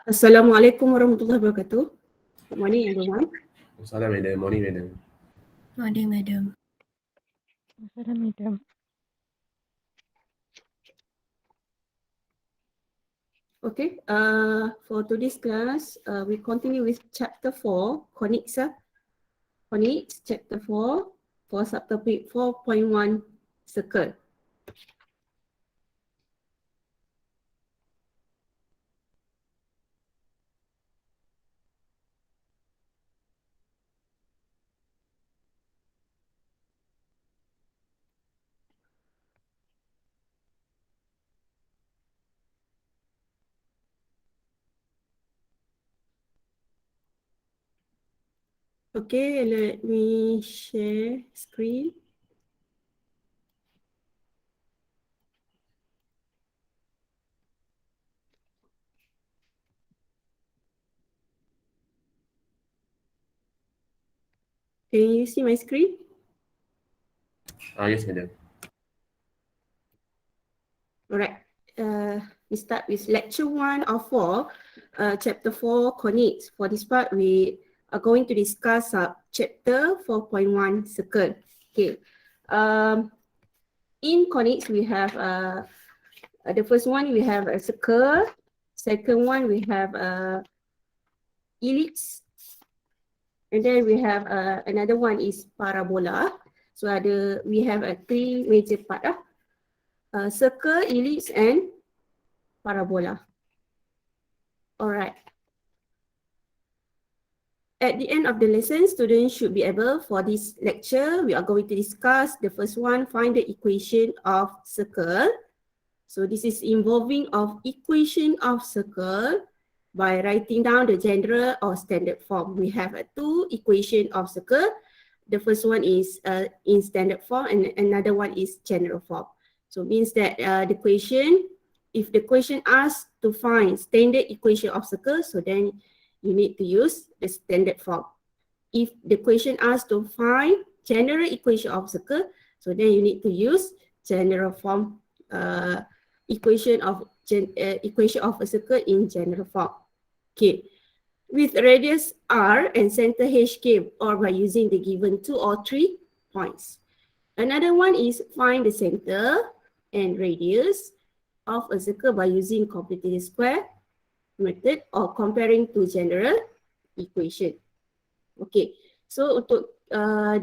Assalamualaikum warahmatullahi wabarakatuh. Good morning, everyone. Salam, madam. Morning, madam. Morning, madam. Salam, madam. Okay, for today's class, we continue with chapter 4, Conics, Conics, chapter 4, for subtopic 4.1, circle. Okay, let me share screen. Can you see my screen? Yes, madam. Alright, we start with lecture 1 of 4, chapter 4, Conics. For this part, we are going to discuss chapter 4.1, circle. Okay. In conics, we have the first one, we have a circle. Second one, we have ellipse. And then we have another one is parabola. So we have three major part. Circle, ellipse, and parabola. Alright. At the end of the lesson, students should be able, for this lecture, we are going to discuss the first one, find the equation of circle. So this is involving of equation of circle by writing down the general or standard form. We have two equation of circle. The first one is in standard form and another one is general form. So means that the question, if the question asks to find standard equation of circle, so then you need to use the standard form. If the question asks to find general equation of circle, so then you need to use general form equation of a circle in general form. Okay, with radius r and center hk, or by using the given 2 or 3 points. Another one is find the center and radius of a circle by using completed square method or comparing to general equation. Okay, so untuk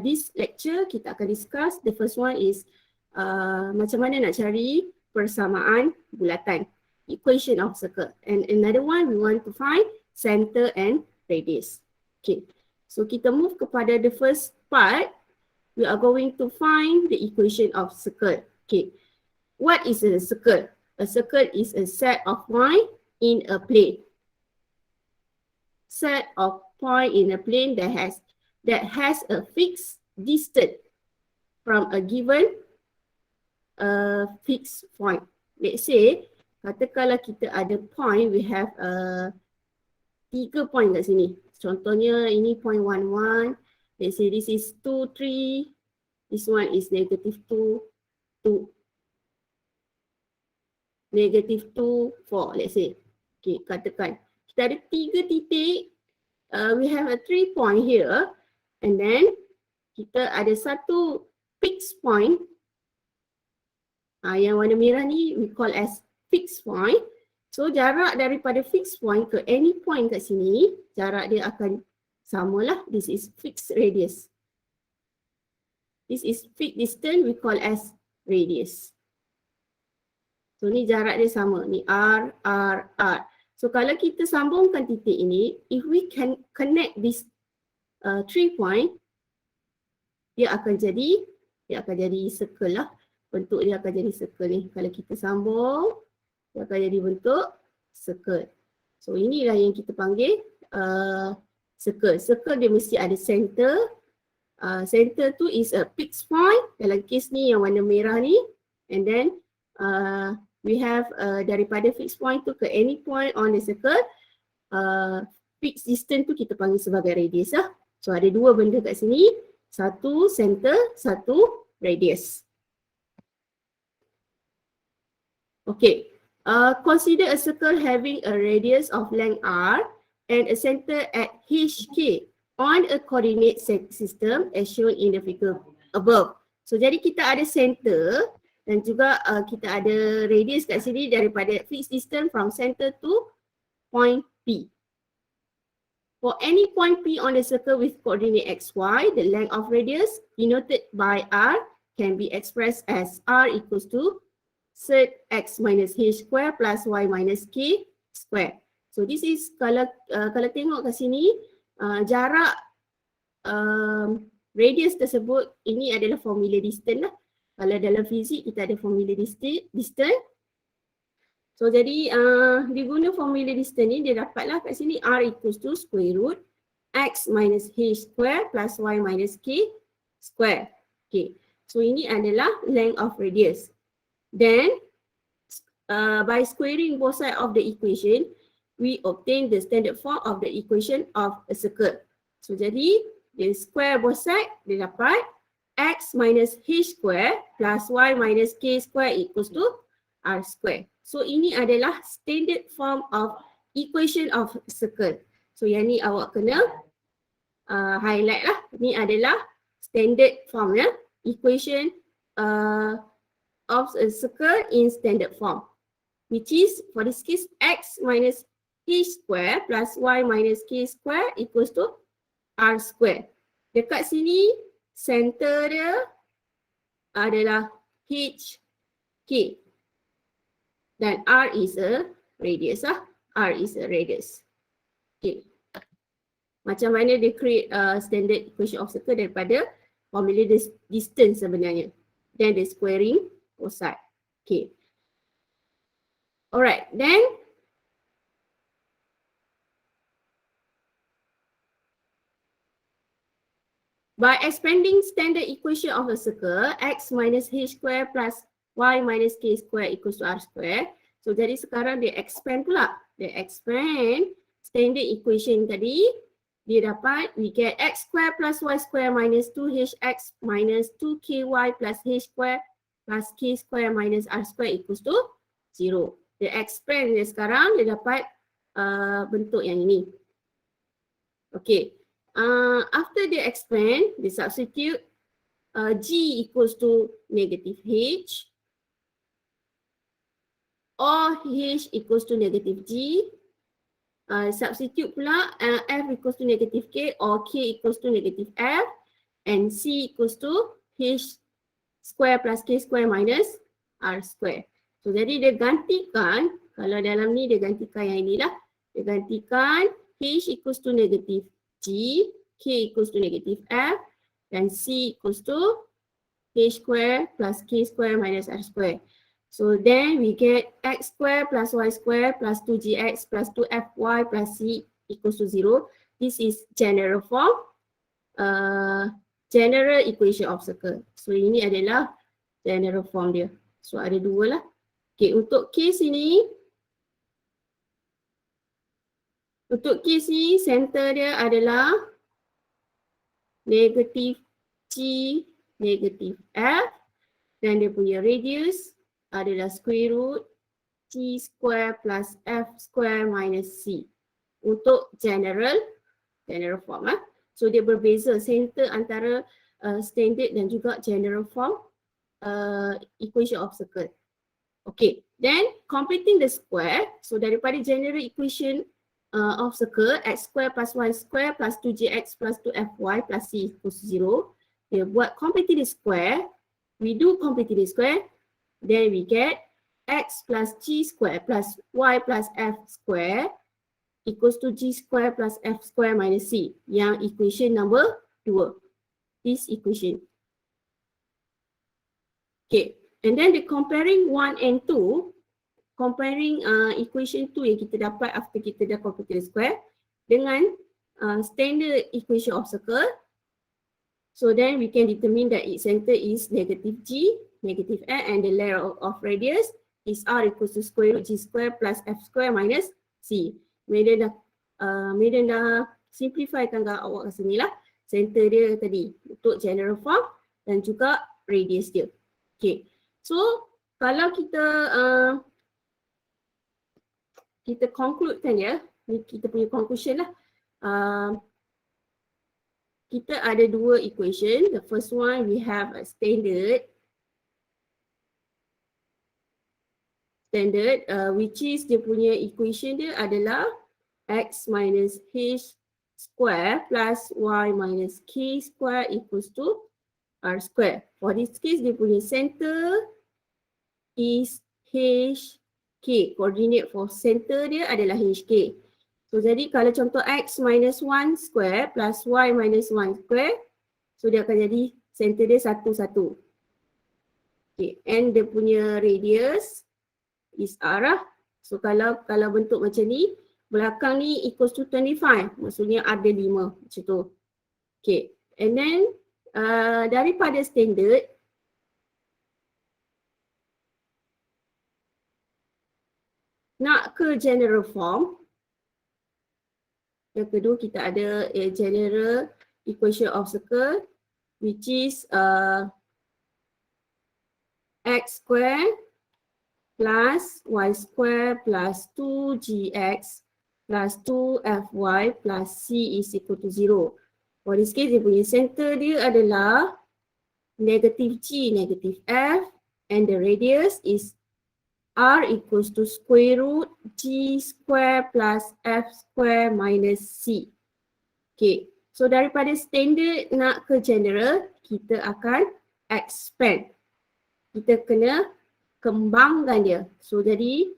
this lecture kita akan discuss, the first one is macam mana nak cari persamaan bulatan, equation of circle. And another one, we want to find center and radius. Okay, so kita move kepada the first part. We are going to find the equation of circle. Okay, what is a circle? A circle is a set of points in a plane. Set of point in a plane that has a fixed distance from a given fixed point. Let's say, katakanlah kita ada point, we have 3 point kat sini. Contohnya ini point 1, 1. Let's say this is 2, 3. This one is negative 2, 2. Negative 2, 4, let's say. Okay, katakan. Kita ada 3 titik. We have a 3 point here. And then, kita ada satu fixed point. Yang warna merah ni, we call as fixed point. So, jarak daripada fixed point ke any point kat sini, jarak dia akan samalah. This is fixed radius. This is fixed distance, we call as radius. So, ni jarak dia sama. Ni R, R, R. So, kalau kita sambungkan titik ini, if we can connect this 3 point, dia akan jadi circle lah. Bentuk dia akan jadi circle ni. Kalau kita sambung, dia akan jadi bentuk circle. So, inilah yang kita panggil circle. Circle dia mesti ada center. Center tu is a fixed point. Dalam kes ni yang warna merah ni. And then, we have daripada fixed point tu ke any point on the circle, fixed distance tu kita panggil sebagai radius lah. So ada dua benda kat sini, satu center, satu radius. Okay, Consider a circle having a radius of length r and a center at hk on a coordinate system as shown in the figure above. So jadi kita ada center dan juga kita ada radius kat sini daripada fixed distance from center to point P. For any point P on the circle with coordinate xy, the length of radius denoted by r can be expressed as r equals to sed x minus h square plus y minus k square. So this is kalau tengok kat sini jarak radius tersebut, ini adalah formula distance lah. Kalau dalam fizik kita ada formula distance. So jadi diguna formula distance ni dia dapatlah kat sini r equals to square root x minus h square plus y minus k square. Okay. So ini adalah length of radius. Then by squaring both sides of the equation, we obtain the standard form of the equation of a circle. So jadi dia square both sides, dia dapat x minus h square plus y minus k square equals to r square. So ini adalah standard form of equation of circle. So yang ni awak kena highlight lah. Ini adalah standard form ya. Equation of a circle in standard form. Which is for this case x minus h square plus y minus k square equals to r square. Dekat sini center dia adalah hk. Dan r is a radius lah. R is a radius. Okay. Macam mana dia create standard equation of circle daripada formula distance sebenarnya. Then the squaring both side. Okay. Alright, then by expanding standard equation of a circle, x minus h square plus y minus k square equals to r square. So jadi sekarang dia expand pula. Dia expand standard equation tadi. Dia dapat we get x square plus y square minus 2hx minus 2ky plus h square plus k square minus r square equals to 0. Dia expand dia sekarang, dia dapat bentuk yang ini. Okay. After dia expand, dia substitute g equals to negative h or h equals to negative g. Substitute pula f equals to negative k or k equals to negative f and c equals to h square plus k square minus r square. So jadi dia gantikan, kalau dalam ni dia gantikan yang inilah, dia gantikan h equals to negative g, k equals to negative f dan c equals to h square plus k square minus r square. So then we get x square plus y square plus 2gx plus 2fy plus c equals to 0. This is general form, general equation of circle. So ini adalah general form dia. So ada dua lah. Okay, untuk case ini, center dia adalah negative g, negative f dan dia punya radius adalah square root g square plus f square minus c. Untuk general form lah. So dia berbeza center antara standard dan juga general form equation of circle. Okay, then completing the square. So daripada general equation of circle x square plus y square plus 2gx plus 2fy plus c equals 0. Dia buat completing the square. We do completing the square. Then we get x plus g square plus y plus f square equals to g square plus f square minus c. Yang equation number 2. This equation. Okay, and then the comparing 1 and 2, comparing equation 2 yang kita dapat after kita dah complete the square dengan standard equation of circle. So then we can determine that its center is negative g, negative f and the layer of radius is r equals to square root g square plus f square minus c. Medan dah simplifykan kat awak kat sini lah. Center dia tadi untuk general form dan juga radius dia. Okay. So kalau kita kita conclude kan ya. Ni kita punya conclusion lah. Kita ada dua equation. The first one we have a standard which is dia punya equation dia adalah x minus h square plus y minus k square equals to r square. For this case dia punya center is hk. Coordinate for center dia adalah hk. So jadi kalau contoh x minus 1 square plus y minus 1 square, so dia akan jadi center dia 1, 1. Okay, and dia punya radius is r lah. So kalau bentuk macam ni, belakang ni equals to 25, maksudnya ada 5 macam tu. Okay, and then daripada standard, nak ke general form, yang kedua kita ada a general equation of circle which is x square plus y square plus 2gx plus 2fy plus c is equal to 0. For this case dia punya center dia adalah negative g, negative f, and the radius is r equals to square root g square plus f square minus c. Okay, so daripada standard nak ke general, kita akan expand. Kita kena kembangkan dia. So jadi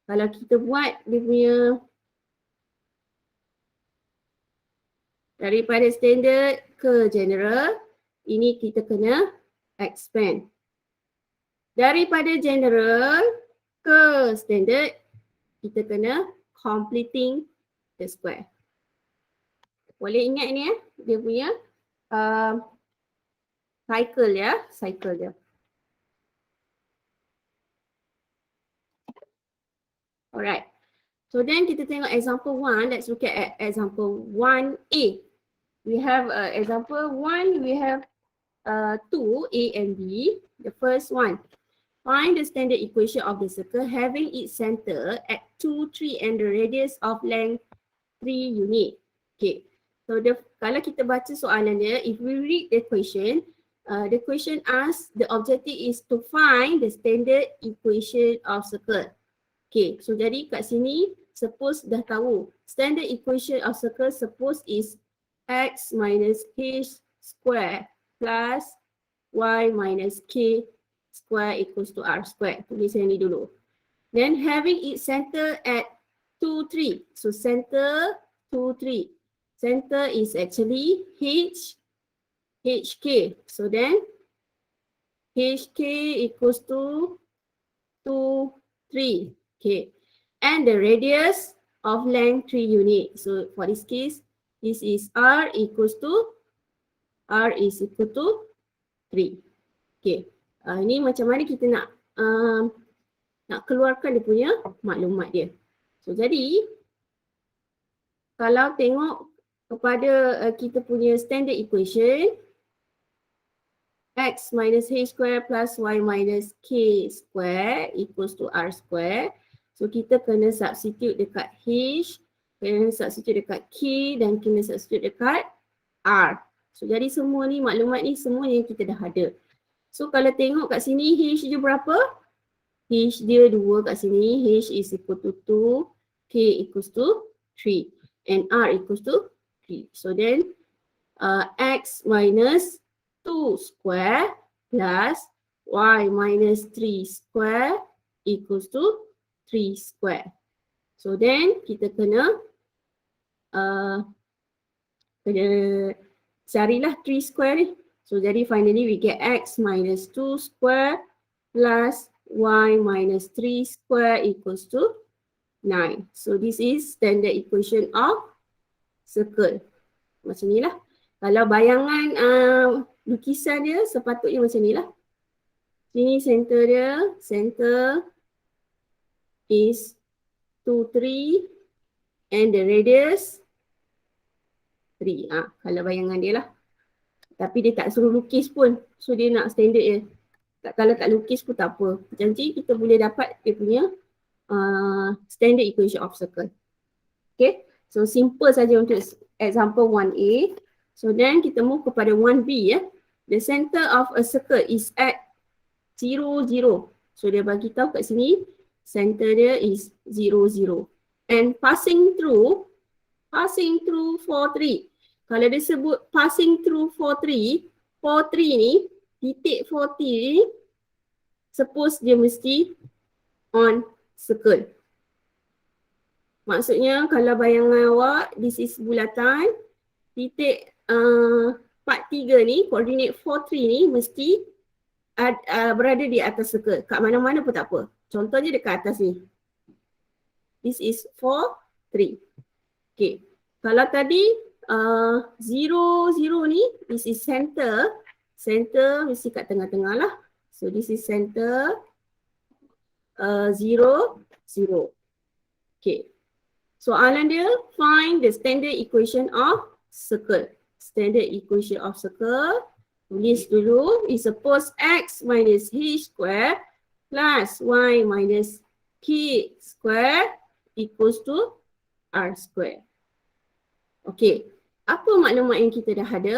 kalau kita buat dia punya daripada standard ke general, ini kita kena expand. Daripada general ke standard, kita kena completing the square. Boleh ingat ni ya, dia punya cycle ya, cycle dia. Alright, so then kita tengok example 1, let's look at example 1A. We have example 1, we have 2, A and B. The first one, find the standard equation of the circle having its center at 2, 3 and the radius of length 3 unit. Okay, so kalau kita baca soalan dia, if we read the question asks the objective is to find the standard equation of circle. Okay, so jadi kat sini suppose dah tahu standard equation of circle suppose is x minus h square plus y minus k square equals to r square. Tulis yang ni dulu. Then having its center at 2, 3. So center 2, 3. Center is actually hk. So then hk equals to 2, 3. Okay. And the radius of length 3 unit. So for this case, this is r is equal to 3. Okay. Ini macam mana kita nak keluarkan dia punya maklumat dia. So jadi kalau tengok kepada kita punya standard equation, x minus h square plus y minus k square equals to r square. So kita kena substitute dekat h, kena substitute dekat k dan kena substitute dekat r. So jadi semua ni maklumat ni semua yang kita dah ada. So kalau tengok kat sini h dia berapa? H dia 2 kat sini, h is equal to 2, k equals to 3 and r equals to 3. So then x minus 2 square plus y minus 3 square equals to 3 square. So then kita kena carilah 3 square ni. So jadi finally we get x minus 2 square plus y minus 3 square equals to 9. So this is standard equation of circle. Macam ni lah. Kalau bayangan lukisan dia sepatutnya macam ni lah. Sini center dia, center is 2, 3 and the radius 3. Kalau bayangan dia lah. Tapi dia tak suruh lukis pun. So dia nak standard je. Kalau tak lukis pun tak apa. Janji kita boleh dapat dia punya standard equation of circle. Okay, so simple saja untuk example 1A. So then kita move kepada 1B ya. The center of a circle is at 0, 0. So dia bagi tahu kat sini center dia is 0, 0. And passing through 43. Kalau dia sebut passing through 43 ni, titik 40 ni, suppose dia mesti on circle. Maksudnya kalau bayangan awak, this is bulatan, titik 43 ni, koordinat 43 ni mesti berada di atas circle. Kat mana-mana pun tak apa. Contohnya dekat atas ni. This is 43. Okay. Kalau tadi 0, 0 ni, this is center. Center mesti kat tengah-tengah lah. So this is center 0, 0. Okay. Soalan dia, find the standard equation of circle. Standard equation of circle. Tulis dulu, we suppose x minus h square plus y minus k square equals to r square. Okay, apa maklumat yang kita dah ada?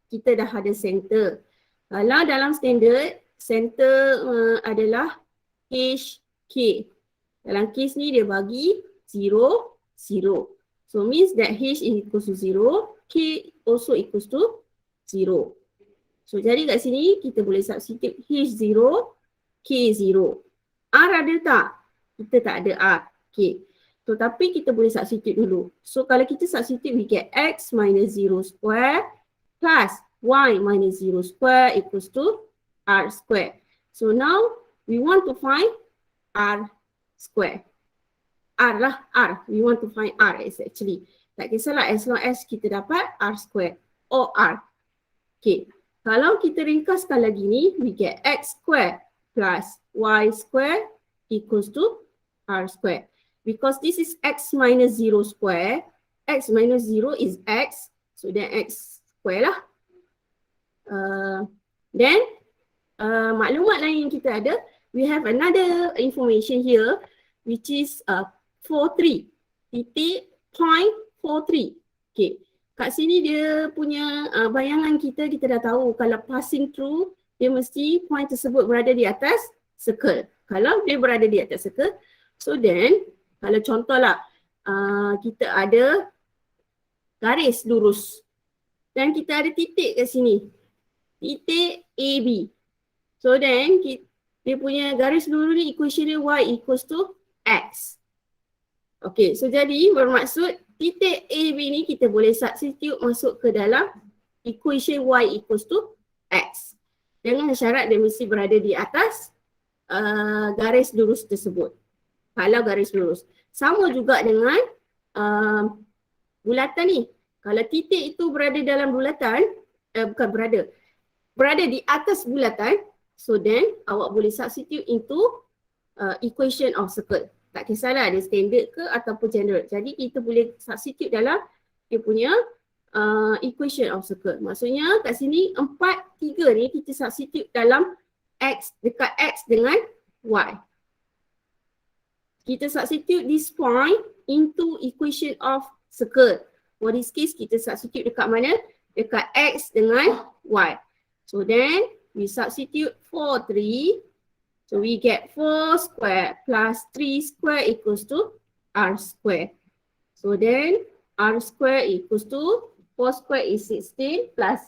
Kita dah ada center. Kalau dalam standard, center adalah h, k. Dalam case ni dia bagi 0, 0. So means that h is equals to 0, k also equals to 0. So jadi kat sini kita boleh substitute h0, k0. R ada tak? Kita tak ada R. Okay. So tapi kita boleh substitute dulu. So kalau kita substitute we get x minus 0 square plus y minus 0 square equals to r square. So now we want to find r square. R lah, R. We want to find R is actually. Tak kisahlah as long as kita dapat R square or R. Okay. Kalau kita ringkaskan lagi ni, we get x square plus y square equals to R square. Because this is x minus 0 square, x minus 0 is x. So then x square lah. Then maklumat lain yang kita ada, we have another information here which is 43, titik point 43. Okay, kat sini dia punya bayangan kita dah tahu kalau passing through dia mesti point tersebut berada di atas circle. Kalau dia berada di atas circle, so then kalau contohlah kita ada garis lurus dan kita ada titik kat sini, titik AB. So then dia punya garis lurus ni equation dia y equals to x. Okay, so jadi bermaksud titik AB ni kita boleh substitute masuk ke dalam equation y equals to x. Dengan syarat dia mesti berada di atas garis lurus tersebut. Kalau garis lurus. Sama juga dengan bulatan ni. Kalau titik itu berada dalam bulatan, berada di atas bulatan, so then awak boleh substitute into equation of circle. Tak kisahlah ada standard ke ataupun general. Jadi kita boleh substitute dalam dia punya equation of circle. Maksudnya kat sini 4, 3 ni kita substitute dalam x, dekat x dengan y. Kita substitute this point into equation of circle. For this case kita substitute dekat mana? Dekat x dengan y. So then we substitute 4, 3. So we get 4 square plus 3 square equals to r square. So then r square equals to 4 square is 16 plus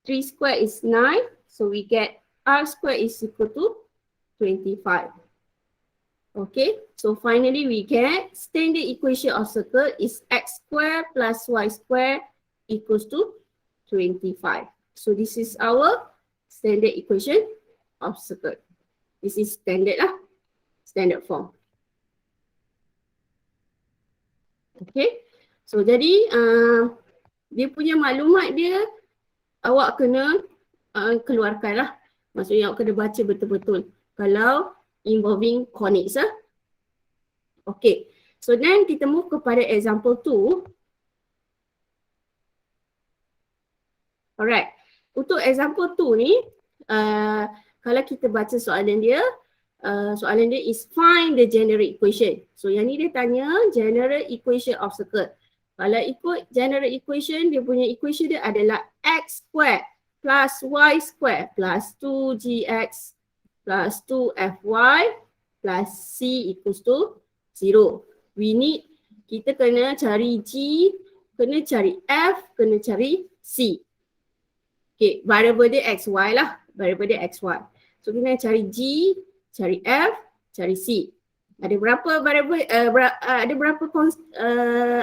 3 square is 9. So we get r square is equal to 25. Okay, so finally we get standard equation of circle is x square plus y square equals to 25. So this is our standard equation of circle. This is standard lah, standard form. Okay, so jadi dia punya maklumat dia awak kena keluarkan lah. Maksudnya awak kena baca betul-betul kalau involving conics. Okay, so then kita move kepada example 2. Alright, untuk example 2 ni, kalau kita baca soalan dia, soalan dia is find the general equation. So yang ni dia tanya general equation of circle. Kalau ikut general equation, dia punya equation dia adalah x square plus y square plus 2gx plus 2fy plus c equals to 0. Kita kena cari g, kena cari f, kena cari c. Okay, variable dia xy lah, variable dia xy. So kita cari g, cari f, cari c. Ada berapa variable, ada berapa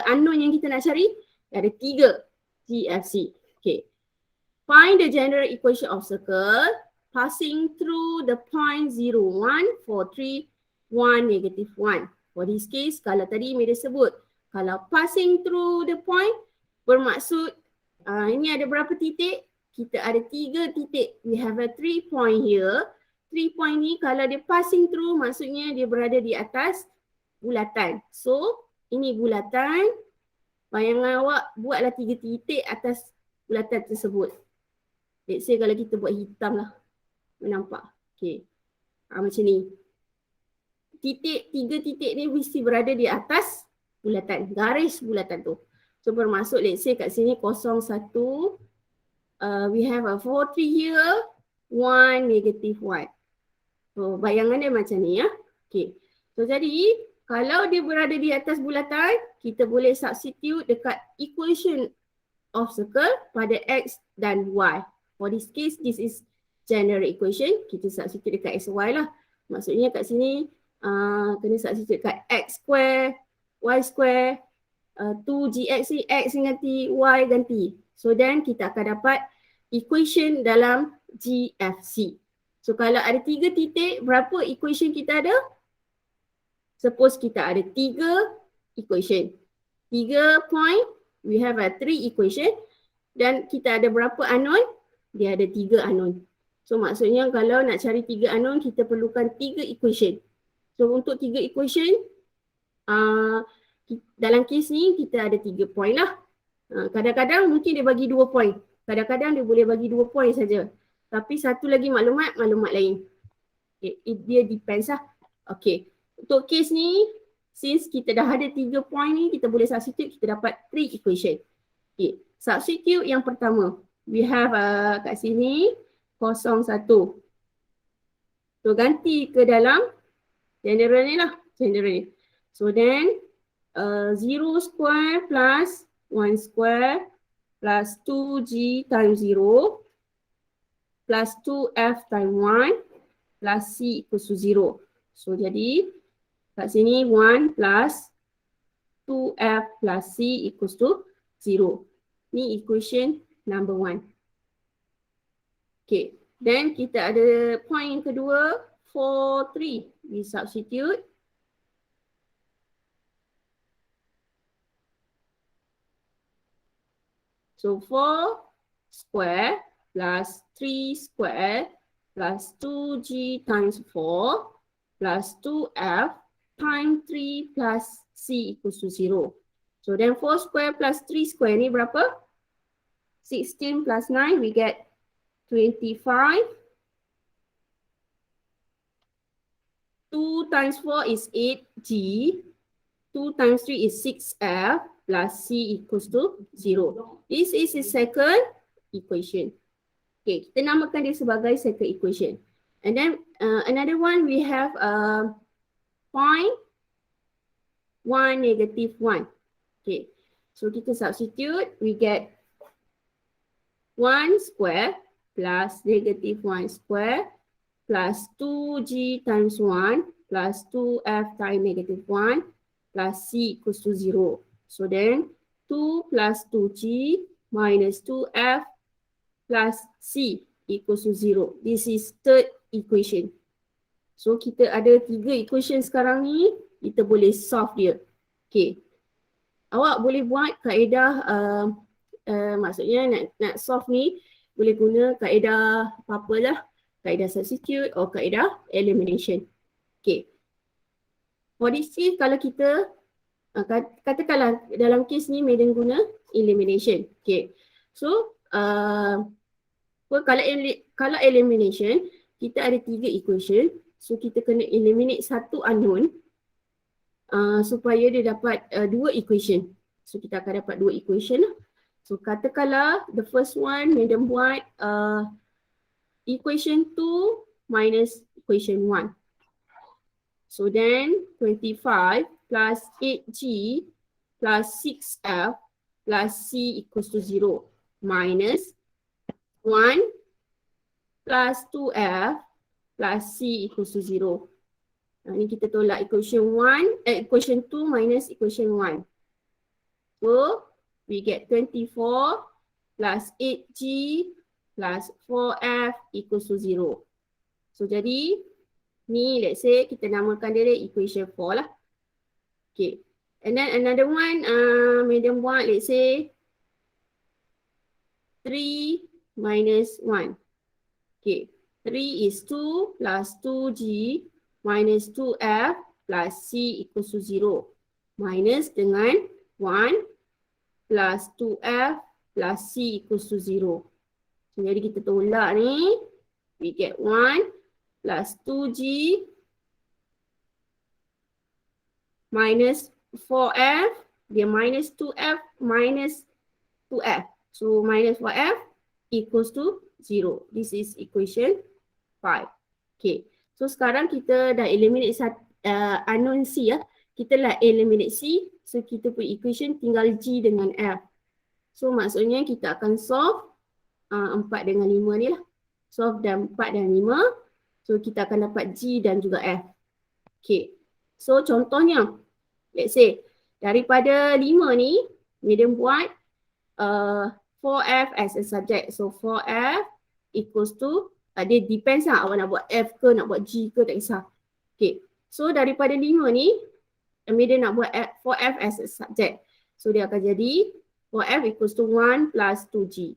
unknown yang kita nak cari? Ada 3, g, f, c. Okay. Find the general equation of circle passing through the point 0, 1, 4, 3, 1, negative 1. For this case, kalau tadi Meda sebut, kalau passing through the point bermaksud ini ada berapa titik? Kita ada 3 titik. We have a 3 point here. 3 point ni kalau dia passing through maksudnya dia berada di atas bulatan. So ini bulatan. Bayangan awak buatlah 3 titik atas bulatan tersebut. Let's say kalau kita buat hitam lah. Nampak? Okay. Macam ni. 3 titik ni mesti berada di atas bulatan. Garis bulatan tu. So bermaksud let's say kat sini 0, 1. We have a 4, 3 here. 1, negative 1. So bayangan dia macam ni ya. Okay. So jadi kalau dia berada di atas bulatan, kita boleh substitute dekat equation of circle pada x dan y. For this case, this is general equation. Kita substitute dekat x, y lah. Maksudnya kat sini kena substitute dekat x square, y square, 2gx ni, x ni ganti, y ganti. So then kita akan dapat equation dalam GFC. So kalau ada 3 titik, berapa equation kita ada? Suppose kita ada 3 equation. 3 point, we have a 3 equation. Dan kita ada berapa unknown? Dia ada 3 unknown. So maksudnya kalau nak cari 3 unknown, kita perlukan 3 equation. So untuk 3 equation, dalam kes ni kita ada 3 point lah. Kadang-kadang mungkin dia bagi 2 point. Kadang-kadang dia boleh bagi 2 point saja. Tapi satu lagi maklumat lain. Okay, dia depends lah. Okay. Untuk case ni, since kita dah ada 3 point ni, kita boleh substitute, kita dapat 3 equation. Okay. Substitute yang pertama. We have kat sini 0, 1. So ganti ke dalam general ni lah. General ni. So then 0 square plus 1 square plus 2g times 0 plus 2f times 1 plus c equals to 0. So jadi kat sini 1 plus 2f plus c equals to 0. Ni equation number 1. Okay. Then kita ada point yang kedua 4, 3. We substitute. So 4 square plus 3 square plus 2g times 4 plus 2f times 3 plus c equals to 0. So then 4 square plus 3 square ni berapa? 16 plus 9 we get 25. 2 times 4 is 8g. 2 times 3 is 6f plus c equals to 0. This is the second equation. Okay, kita namakan dia sebagai second equation. And then another one we have point 1, negative 1. Okay, so kita substitute, we get 1 square plus negative 1 square plus 2g times 1 plus 2f times negative 1 plus c equals to 0. So then 2 plus 2g minus 2f plus c equals to 0. This is third equation. So kita ada 3 equation sekarang ni, kita boleh solve dia. Okay. Awak boleh buat kaedah, maksudnya nak solve ni, boleh guna kaedah apa-apa lah. Kaedah substitute atau kaedah elimination. Okay. For this case, kalau kita, katakanlah dalam case ni, Madam guna elimination. Okay. So, kalau elimination, kita ada 3 equation. So kita kena eliminate satu unknown supaya dia dapat dua equation. So kita akan dapat dua equation lah. So katakanlah the first one Madam buat equation 2 minus equation 1. So then 25 plus 8G plus 6F plus C equals to 0 minus 1 plus 2F plus C equals to 0. Ini kita tolak equation 2 minus equation 1. So we get 24 plus 8G plus 4F equals to 0. So jadi ni let's say kita namakan dia equation 4 lah. Okay. And then another one Madam buat let's say 3 minus 1. Okay. 3 is 2 plus 2G minus 2F plus C equals to 0. Minus dengan 1 plus 2F plus C equals to 0. So, jadi kita tolak ni. We get 1 plus 2G minus 4F. Dia minus 2F minus 2F. So minus 4F equals to 0. This is equation 5. Okay. So sekarang kita dah eliminate unknown C ya. Kita lah eliminate C. So kita punya equation tinggal G dengan F. So maksudnya kita akan solve 4 dengan 5 ni lah. Solve dan 4 dan 5. So kita akan dapat G dan juga F. Okay. So contohnya. Let's say daripada 5 ni. Madam buat 4F as a subject. So 4F equals to dia depends lah awak nak buat F ke nak buat G ke tak kisah. Okay. So daripada 5 ni dia nak buat 4F as a subject. So dia akan jadi 4F equals to 1 plus 2G.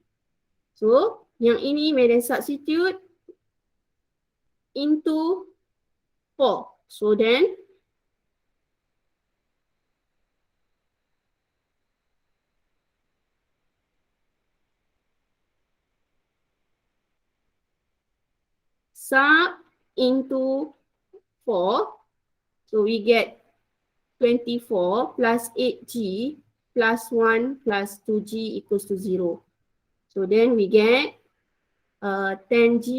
So yang ini Madam substitute into 4. So then sub into 4. So we get 24 plus 8G plus 1 plus 2G equals to 0. So then we get 10G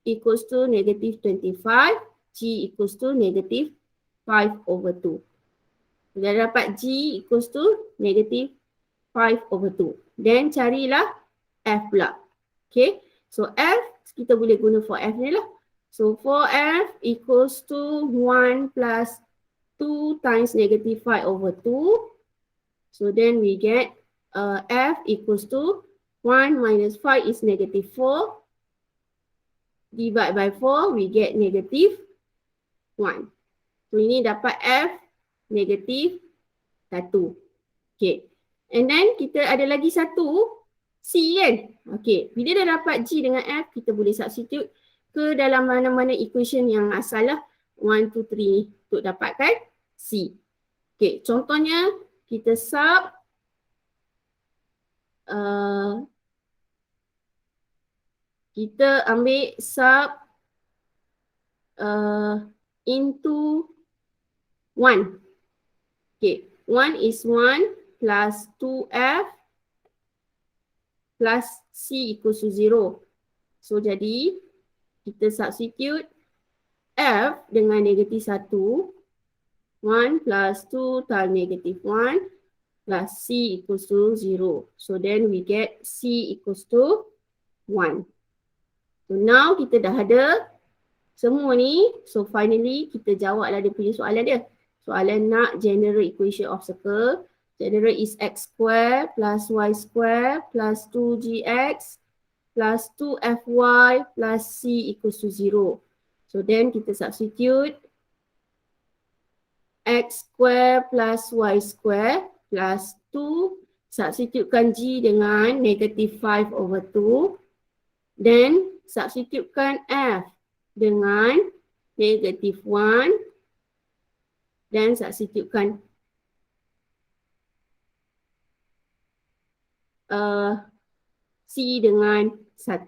equals to negative 25. G equals to negative 5 over 2. So dah dapat G equals to negative 5 over 2. Then carilah F pula. Okay. So F kita boleh guna for F ni lah. So 4F equals to 1 plus 2 times negative 5 over 2. So then we get F equals to 1 minus 5 is negative 4. Divide by 4 we get negative 1. So ini dapat F negative 1. Okay. And then kita ada lagi satu C kan. Okay. Bila dah dapat G dengan F kita boleh substitute ke dalam mana-mana equation yang asal lah. 1, 2, 3 untuk dapatkan C. Okay. Contohnya kita sub kita ambil sub into 1. Okay. 1 is 1 plus 2F plus C equals to 0. So jadi kita substitute F dengan negatif 1. 1 plus 2 times negative 1 plus C equals to 0. So then we get C equals to 1. So now kita dah ada semua ni. So finally kita jawablah dia punya soalan dia. Soalan nak general equation of circle. General is x square plus y square plus 2gx plus 2fy plus c equals to 0. So then kita substitute x square plus y square plus 2. Substitutekan g dengan negative 5 over 2. Then substitutekan f dengan negative 1. Dan substitutekan C dengan 1.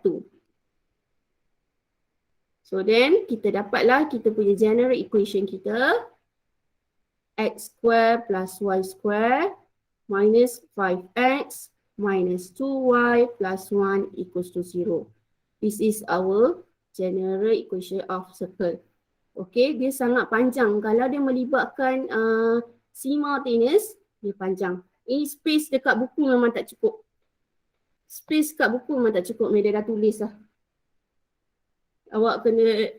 So then kita dapatlah kita punya general equation kita. X square plus y square minus 5x minus 2y plus 1 equals to 0. This is our general equation of circle. Okay, dia sangat panjang. Kalau dia melibatkan simultaneous, dia panjang. Ini space dekat buku memang tak cukup. Space kat buku memang tak cukup. Media dah tulis lah. Awak kena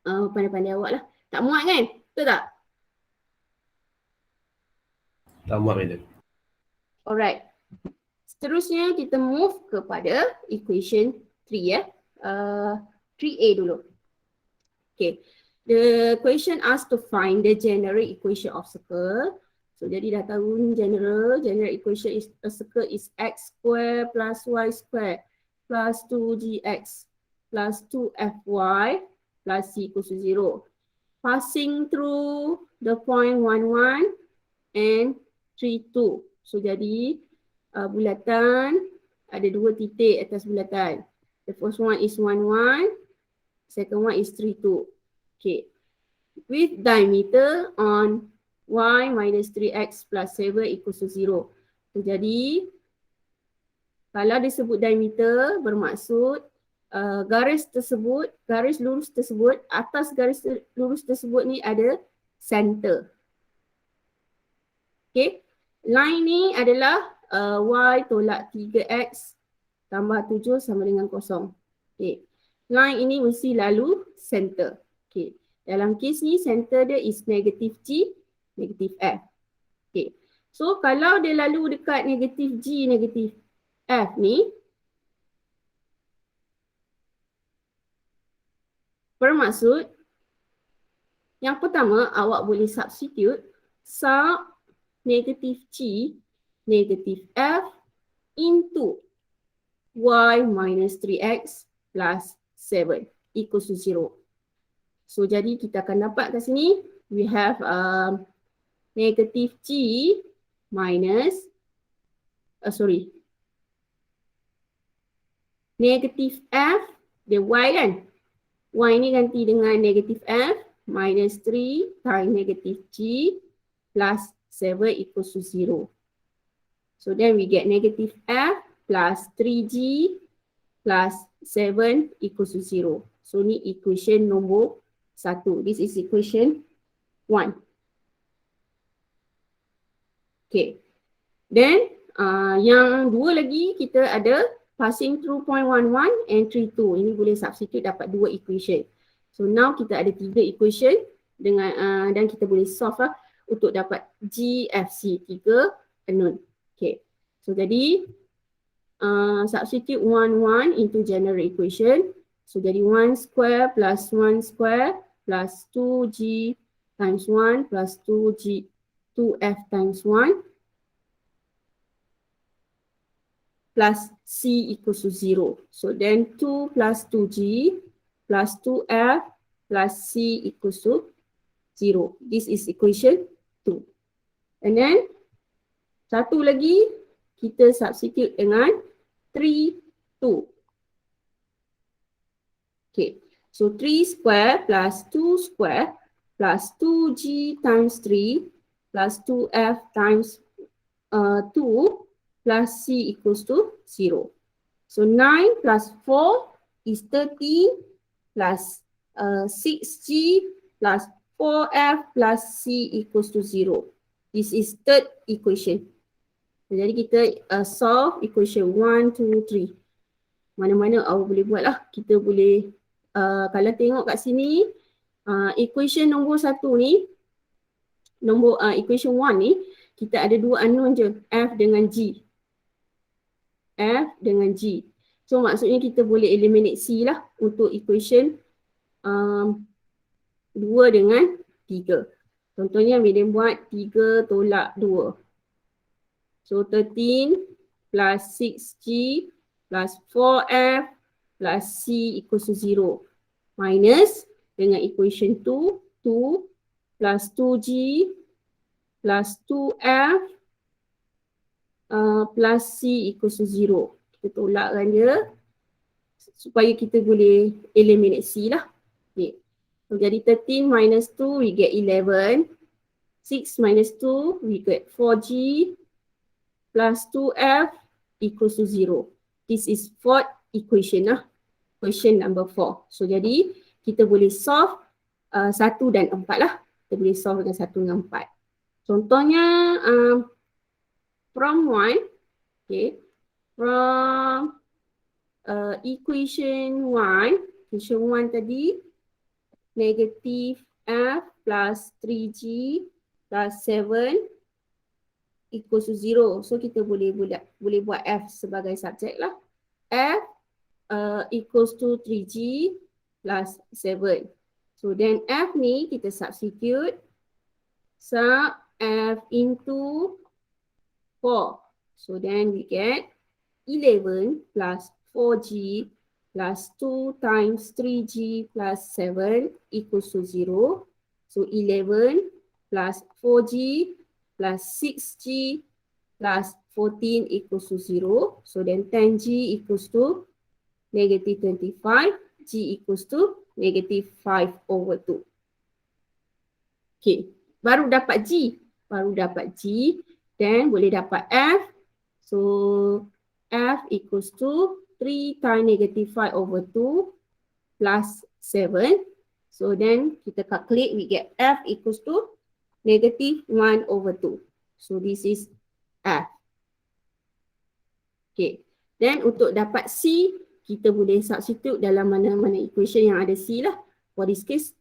pandai-pandai awak lah. Tak muat kan? Betul tak? Tak muat, madam. Alright. Seterusnya kita move kepada equation 3 ya. 3A dulu. Okay. The question asks to find the general equation of circle. So jadi dah tahu ni general equation is a circle is x square plus y square plus 2gx plus 2fy plus c equals to 0. Passing through the point 1, 1 and 3, 2. So jadi bulatan ada dua titik atas bulatan. The first one is 1, 1. Second one is 3, 2. Okay. With diameter on y minus 3x plus 7 equals to 0. So jadi kalau disebut diameter bermaksud garis lurus tersebut, atas garis lurus tersebut ni ada center. Okay. Line ni adalah y tolak 3x tambah 7 sama dengan 0. Okay. Line ini mesti lalu center. Okay. Dalam kes ni center dia is negative G, negative F. Okay. So kalau dia lalu dekat negative G, negative F ni, bermaksud yang pertama awak boleh substitute sub negative G, negative F into y minus 3x plus 7 equals to 0. So jadi kita akan dapat kat sini we have negative G minus negative F dia y kan. Y ni ganti dengan negative F minus 3 times negative G plus 7 equals to 0. So then we get negative F plus 3G plus 7 equals to 0. So ni equation nombor 1. This is equation 1. Okay. Then yang dua lagi kita ada passing through point 1, 1 and 3, 2. Ini boleh substitute dapat dua equation. So now kita ada 3 equation dengan dan kita boleh solve lah untuk dapat GFC, 3 unknown. Okay. So jadi substitute 1, 1 into general equation. So jadi 1 square plus 1 square plus 2G times 1 plus 2G 2F times 1 plus C equals to 0. So then 2 plus 2G plus 2F plus C equals to 0. This is equation 2. And then satu lagi kita substitute dengan 3, 2. Okay. So 3 square plus 2 square plus 2G times 3 plus 2F times 2 plus C equals to 0. So 9 plus 4 is 13 plus 6G plus 4F plus C equals to 0. This is third equation. Jadi kita solve equation 1, 2, 3. Mana-mana awak boleh buat lah. Kita boleh, kalau tengok kat sini, equation nombor 1 ni, equation 1 ni, kita ada dua unknown je, F dengan G. F dengan G. So maksudnya kita boleh eliminate C lah untuk equation 2 dengan 3. Contohnya bila buat 3 tolak 2. So 13 plus 6G plus 4F plus C equals to 0. Minus dengan equation 2, 2 plus 2G plus 2F plus C equals to 0. Kita tolakkan dia supaya kita boleh eliminate C lah. So jadi 13 minus 2 we get 11. 6 minus 2 we get 4G plus 2F equals to 0. This is fourth equation lah. Equation number 4. So jadi kita boleh solve 1 dan 4 lah. Kita boleh solve dengan 1 dan 4. Contohnya from 1, okay, from equation 1 tadi, negative F plus 3G plus 7 equals to 0. So kita boleh buat F sebagai subjek lah. F equals to 3G plus 7. So then F ni kita substitute sub F into 4. So then we get 11 plus 4G plus 2 times 3G plus 7 equals to 0. So 11 plus 4G plus 6G plus 14 equals to 0. So then 10G equals to negative 25. G equals to negative 5 over 2. Okay, baru dapat G. Then boleh dapat F. So F equals to 3 times negative 5 over 2 plus 7. So then kita calculate, we get F equals to negative 1 over 2. So this is F. Okay, then untuk dapat C, kita boleh substitute dalam mana-mana equation yang ada C lah. For this case,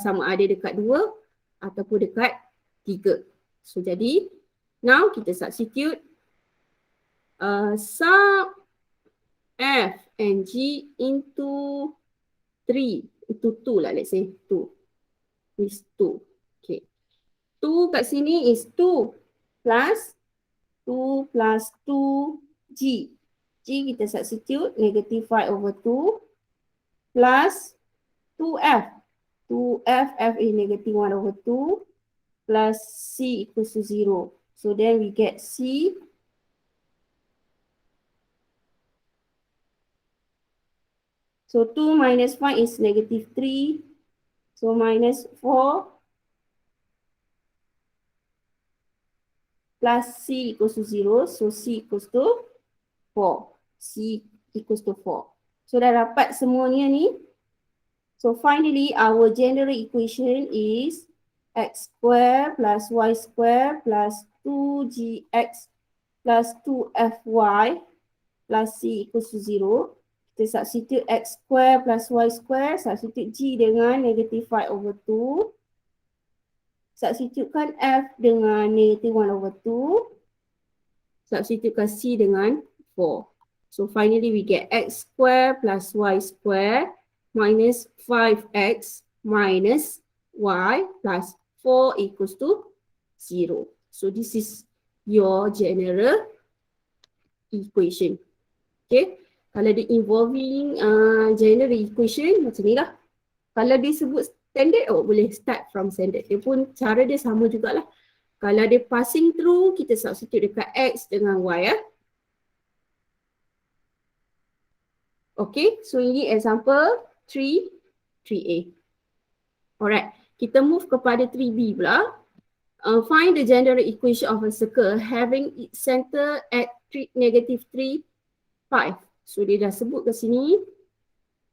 sama ada dekat 2 ataupun dekat 3. So jadi, now kita substitute sub F and G into 3, into 2 lah, let's say 2. This 2. Okay. 2 kat sini is 2 plus 2G. G kita substitute negative 5 over 2 plus 2F. 2F, F is negative 1 over 2 plus C equals to 0. So then we get C so 2 minus 5 is negative 3. So minus 4 plus C equals to 0. So C equals to 4. C equals to 4. So dah dapat semuanya ni. So finally our general equation is x square plus y square plus 2gx plus 2fy plus c equals to 0. Kita substitute x square plus y square, substitute g dengan negative 5 over 2. Substitutekan f dengan negative 1 over 2. Substitutekan c dengan 4. So finally we get x square plus y square minus 5x minus y plus 4 equals to 0. So this is your general equation. Okay. Kalau dia involving general equation macam ni lah. Kalau dia sebut standard, boleh start from standard. Dia pun cara dia sama jugalah. Kalau dia passing through, kita substitute dekat x dengan y ya. Okay, so ini example 3A. Alright, kita move kepada 3B pula. Find the general equation of a circle having its center at negative 3, 5. So dia dah sebut ke sini.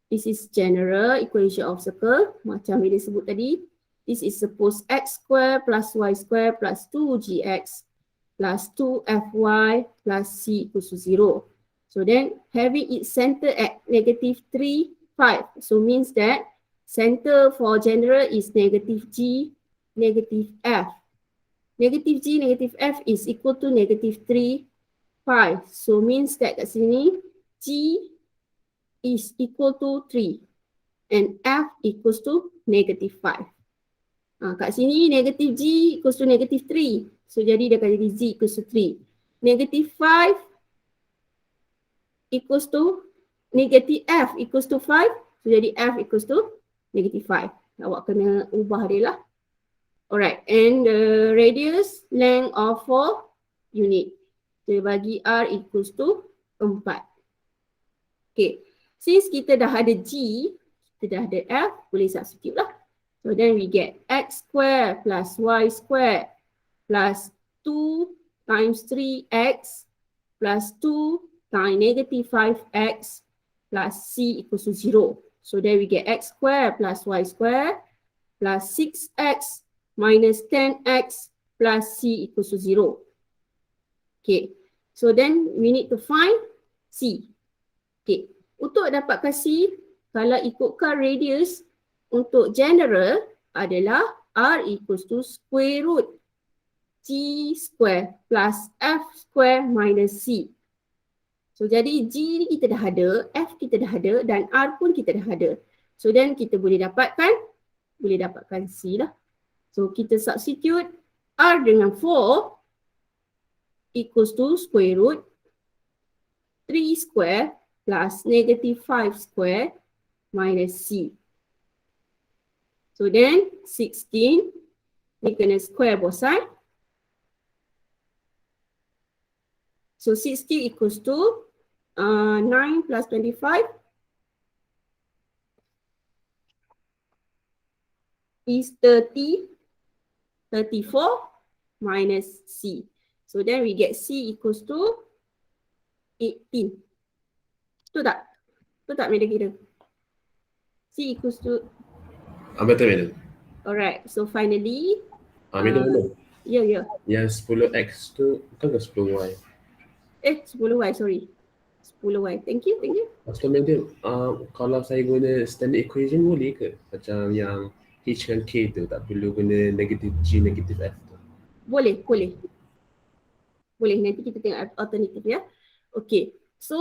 This is general equation of circle. Macam dia sebut tadi. This is suppose x square plus y square plus 2gx plus 2fy plus c equals to 0. So then having its center at negative 3, 5. So means that center for general is negative g, negative f. Negative g, negative f is equal to negative 3, 5. So means that kat sini g is equal to 3 and f equals to negative 5. Kat sini negative g equals to negative 3. So jadi dia akan jadi z equals to 3. Negative 5 equals to negative f equals to 5. So jadi f equals to negative 5. Awak kena ubah dia lah. Alright, and the radius length of 4 unit. Kita bagi r equals to 4. Okay, since kita dah ada g, kita dah ada f, boleh substitute lah. So then we get x square plus y square plus 2 times 3x plus 2 times negative 5x plus c equals to 0. So then we get x square plus y square plus 6x minus 10x plus c equals to 0. Okay, so then we need to find c. Okay, untuk dapatkan c, kalau ikutkan radius untuk general adalah r equals to square root g square plus f square minus c. So jadi g ni kita dah ada, f kita dah ada dan r pun kita dah ada. So then kita boleh dapatkan c lah. So kita substitute r dengan 4 equals to square root 3 square plus negative 5 square minus c. So then 16 ni kena square both side. So 60 equals to 9 plus 25 is 34 minus c. So then we get c equals to 18. Betul tak? Betul tak madam kira? C equals to... Betul madam. Alright, so finally... Madam. Ya. Yang 10x tu bukan ke 10y? 10y, sorry. 10y. Thank you. Maksud madam, kalau saya guna standard equation boleh ke? Macam yang h dan k tu tak perlu guna negative g, negative f tu. Boleh. Nanti kita tengok alternative ya. Okay. So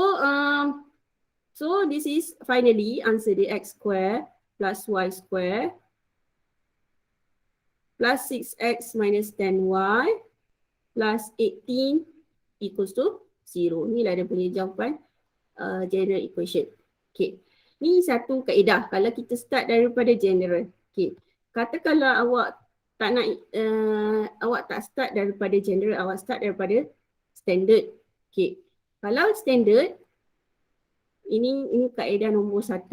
this is finally answer the x square plus y square plus 6x minus 10y plus 18 equals to 0. Inilah dia punya jawapan general equation. Okay. Ni satu kaedah kalau kita start daripada general. Okay. Katakanlah awak tak nak, awak tak start daripada general, awak start daripada standard. Okay. Kalau standard, ini kaedah nombor 1,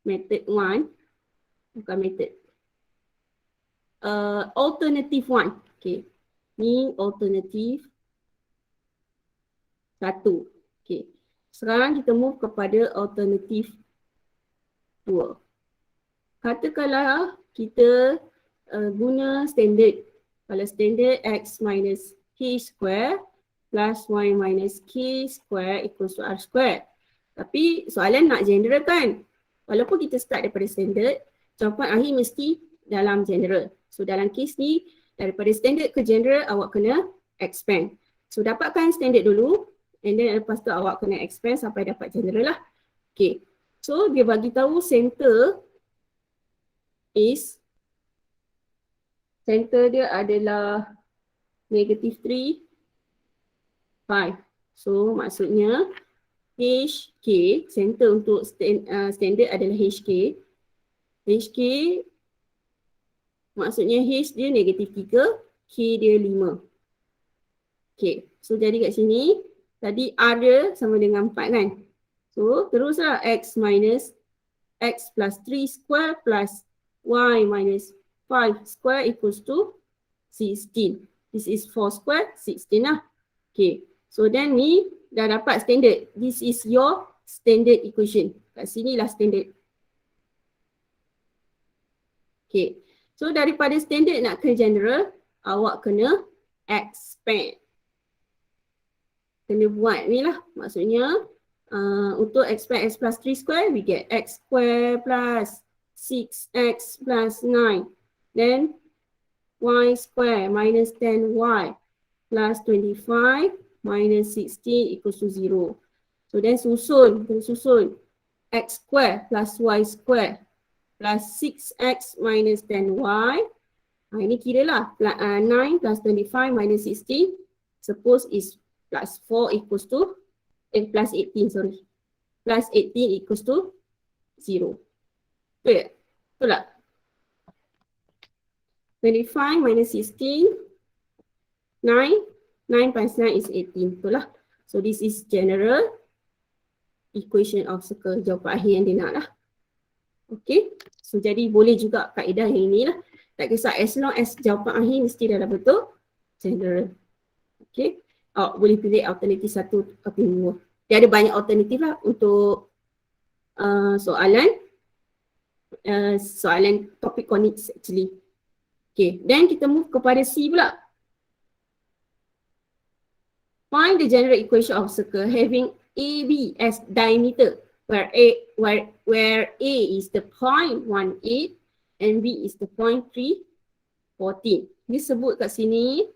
method 1, bukan method. Alternative 1. Okay. Ni alternative 1. Okay. Sekarang kita move kepada alternative 2. Katakanlah kita guna standard. Kalau standard x minus k square plus y minus k square equals to r square. Tapi soalan nak general kan? Walaupun kita start daripada standard, jawapan akhir mesti dalam general. So dalam kes ni, daripada standard ke general awak kena expand. So dapatkan standard dulu and then lepas tu awak kena expand sampai dapat general lah. Okay. So dia bagi tahu center dia adalah negative 3, 5. So maksudnya HK, center untuk standard adalah HK. HK maksudnya H dia negative 3, K dia 5. Okay, so jadi kat sini tadi R dia sama dengan 4 kan. So teruslah X minus X plus 3 square plus Y minus 5 square equals to 16. This is 4 square, 16 lah. Okay, so then ni dah dapat standard. This is your standard equation. Kat sini lah standard. Okay, so daripada standard nak ke general, awak kena expand. Kena buat ni lah. Maksudnya untuk expand x plus 3 square, we get x square plus 6x plus 9. Then y square minus 10y plus 25 minus 16 equals to 0. So then susun x square plus y square plus 6x minus 10y. Ini kira lah 9 plus 25 minus 16. Suppose is plus 4 equals to plus 18 sorry. Plus 18 equals to 0. Betul tak? Betul tak? 25 minus 16, 9 plus 9 is 18. Betul lah. So this is general equation of circle. Jawapan akhir yang dia nak lah. Okay. So jadi boleh juga kaedah yang inilah. Tak kisah as long as jawapan akhir mesti dalam bentuk general. Okay. Boleh pilih alternatif 1 atau 2. Dia ada banyak alternatif lah untuk soalan topik conics actually. Okay, then kita move kepada C pula. Find the general equation of circle having AB as diameter, where A is the point 18 and B is the point 314. Dia sebut kat sini,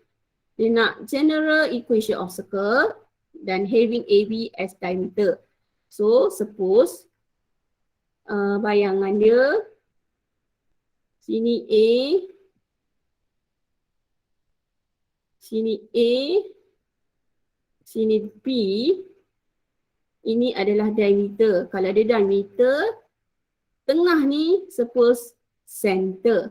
dia nak general equation of circle dan having AB as diameter. So suppose bayangan dia sini A, sini A, sini B, ini adalah diameter. Kalau ada diameter, tengah ni suppose center.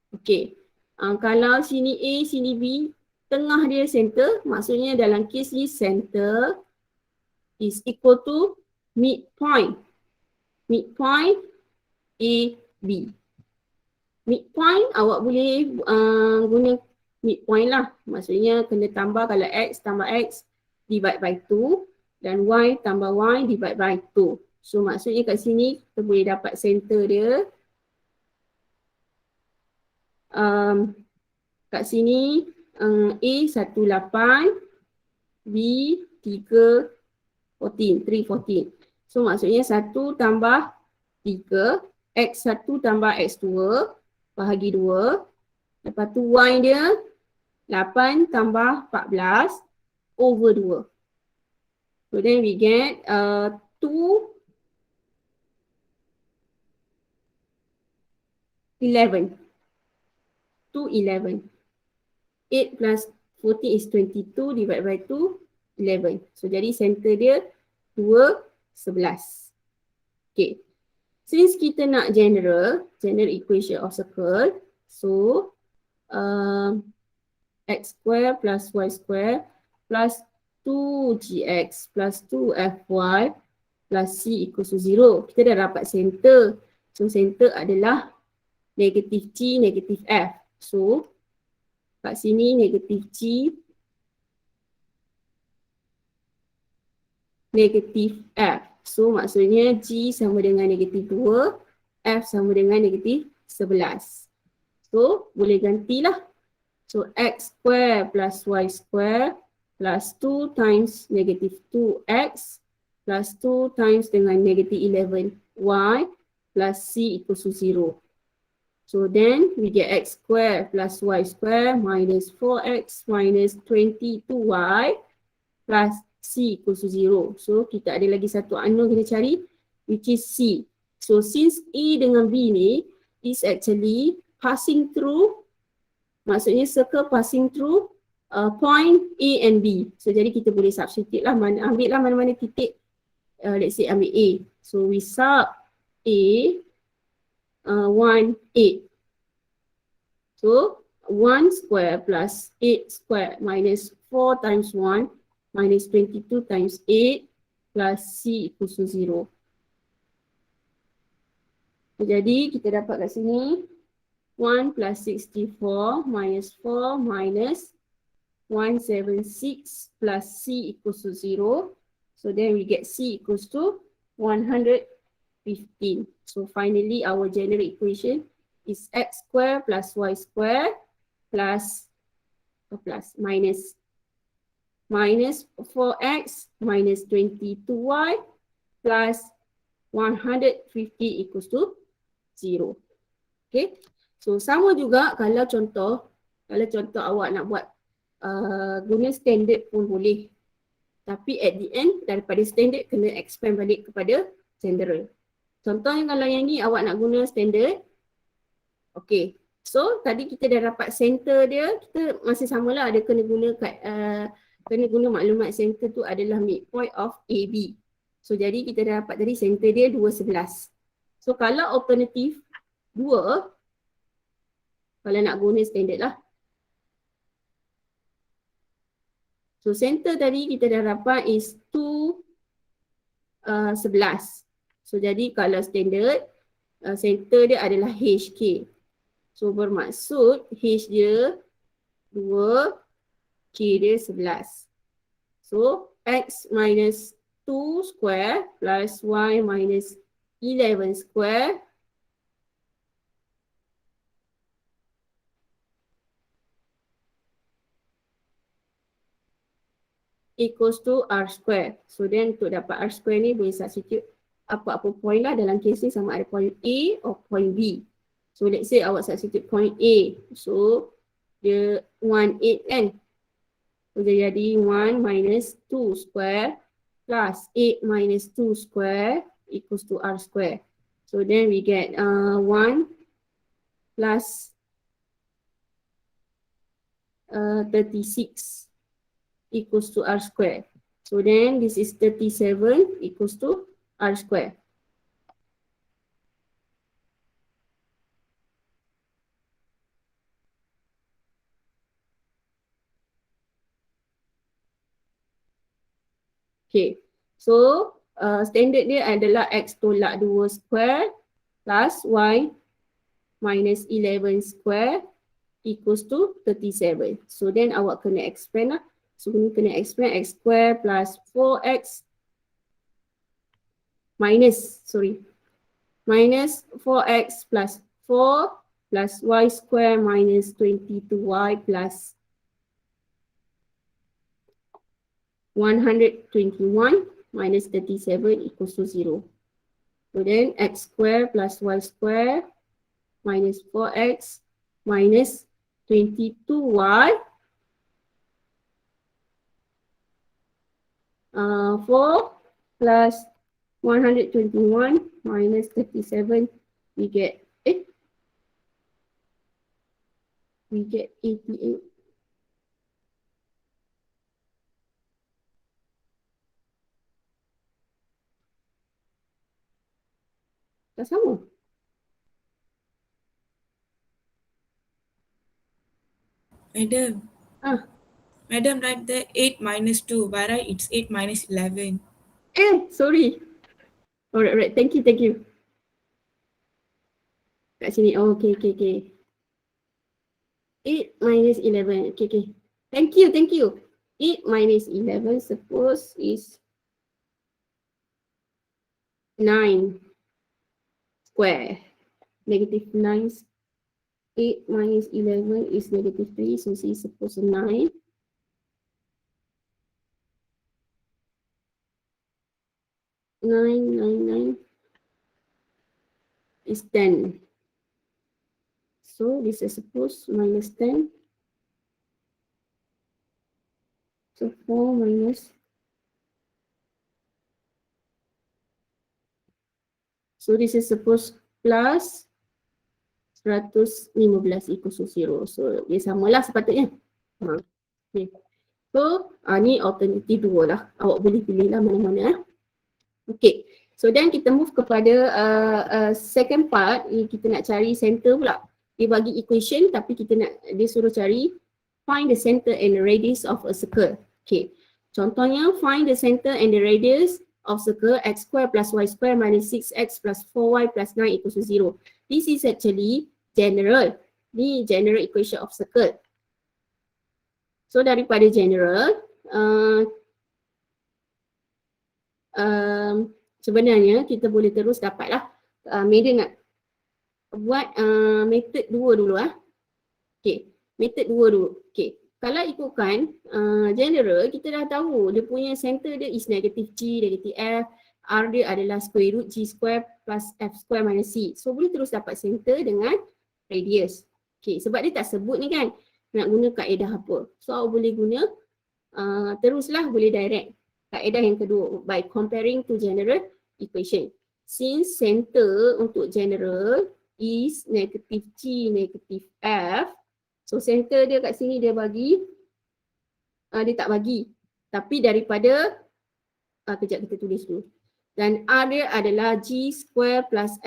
Okay. Kalau sini A, sini B, tengah dia center, maksudnya dalam kes ni center is equal to midpoint. Midpoint A, B. Midpoint awak boleh guna midpoint lah. Maksudnya kena tambah kalau X tambah X divide by 2 dan Y tambah Y divide by 2. So maksudnya kat sini kita boleh dapat center dia. Kat sini A 18, B 314. So maksudnya 1 tambah 3, X1 tambah X2 bahagi 2. Lepas tu Y dia 8 tambah 14 over 2. So then we get 211. 8 plus 14 is 22 divided by 2, 11. So jadi center dia 211. Okay. Since kita nak general equation of circle, so x square plus y square plus 2gx plus 2fy plus c equals to 0. Kita dah dapat center. So center adalah negatif g, negatif f. So kat sini negatif g, negatif f. So maksudnya g sama dengan negatif 2, f sama dengan negatif 11. So boleh gantilah. So x square plus y square plus 2 times negatif 2x plus 2 times dengan negatif 11y plus c equals to 0. So then we get x square plus y square minus 4x minus 22y plus c equals to 0. So kita ada lagi satu unknown kita cari, which is c. So since A dengan B ni is actually passing through, maksudnya circle passing through point A and B. So jadi kita boleh substitute lah, ambil lah mana-mana titik, let's say ambil A. So we sub A 1, 8. So 1 square plus 8 square minus 4 times 1 minus 22 times 8 plus c equals to 0. Jadi kita dapat kat sini 1 plus 64 minus 4 minus 176 plus c equals to 0. So then we get c equals to 115. So finally our general equation is x square plus y square plus minus 4x minus 22y plus 150 equals to 0. Okay. So sama juga kalau contoh awak nak buat guna standard pun boleh. Tapi at the end daripada standard kena expand balik kepada general. Contohnya kalau yang ni awak nak guna standard. Okay. So tadi kita dah dapat center dia, kita masih samalah ada kena guna maklumat center tu adalah midpoint of AB. So jadi kita dah dapat tadi center dia 211. So kalau alternatif 2, kalau nak guna standard lah. So center tadi kita dah dapat is 211. So jadi kalau standard, center dia adalah HK. So bermaksud H dia 2, K dia 11. So X minus 2 square plus Y minus 11 square equals to R square. So then untuk dapat R square ni boleh substitute apa-apa point lah, dalam kes ni sama ada point A or point B. So let's say awak substitute point A. So dia 1/8 kan. So dia jadi 1 minus 2 square plus 8 minus 2 square equals to R square. So then we get 1 plus 36 equals to R square. So then this is 37 equals to R square. Okay, so standard dia adalah X tolak 2 square plus Y minus 11 square equals to 37. So then awak kena expand lah. So ni kena expand X square plus 4X minus 4X plus 4 plus Y square minus 22Y plus 121 minus 37 equals to 0. So then X square plus Y square minus 4X minus 22Y 4 plus 121 minus 37, we get 88. Tak sama. Madam. Ah. Madam, write the 8 minus 2. By right, it's 8 minus 11. Sorry. Alright, thank you. Kat sini, oh, okay. 8 minus 11, okay. Thank you. 8 minus 11, suppose is 9 square. Negative 9. 8 minus 11 is negative 3, so C is suppose 9. 9 is 10. So this is suppose minus 10. So 4 minus. So this is suppose plus 115 equals to 0. So dia samalah sepatutnya. Okay. So ni alternative 2 lah. Awak boleh pilih lah mana-mana. Okay. So then kita move kepada second part. Kita nak cari center pula. Dia bagi equation tapi dia suruh cari find the center and the radius of a circle. Okay. Contohnya find the center and the radius of circle x square plus y square minus 6x plus 4y plus 9 equals to 0. This is actually general. Ni general equation of circle. So daripada general, sebenarnya kita boleh terus dapatlah. Meda nak buat method 2 dulu lah. Okay, method 2 dulu. Okay, kalau ikutkan general, kita dah tahu dia punya center dia is negative G, negative F. R dia adalah square root G square plus F square minus C. So boleh terus dapat center dengan radius. Okay, sebab dia tak sebut ni kan nak guna kaedah apa. So awak boleh guna teruslah boleh direct kaedah yang kedua by comparing to general equation. Since center untuk general is negative G, negative F. So center dia kat sini dia bagi, dia tak bagi. Tapi daripada, kejap kita tulis dulu. Dan R dia adalah G square plus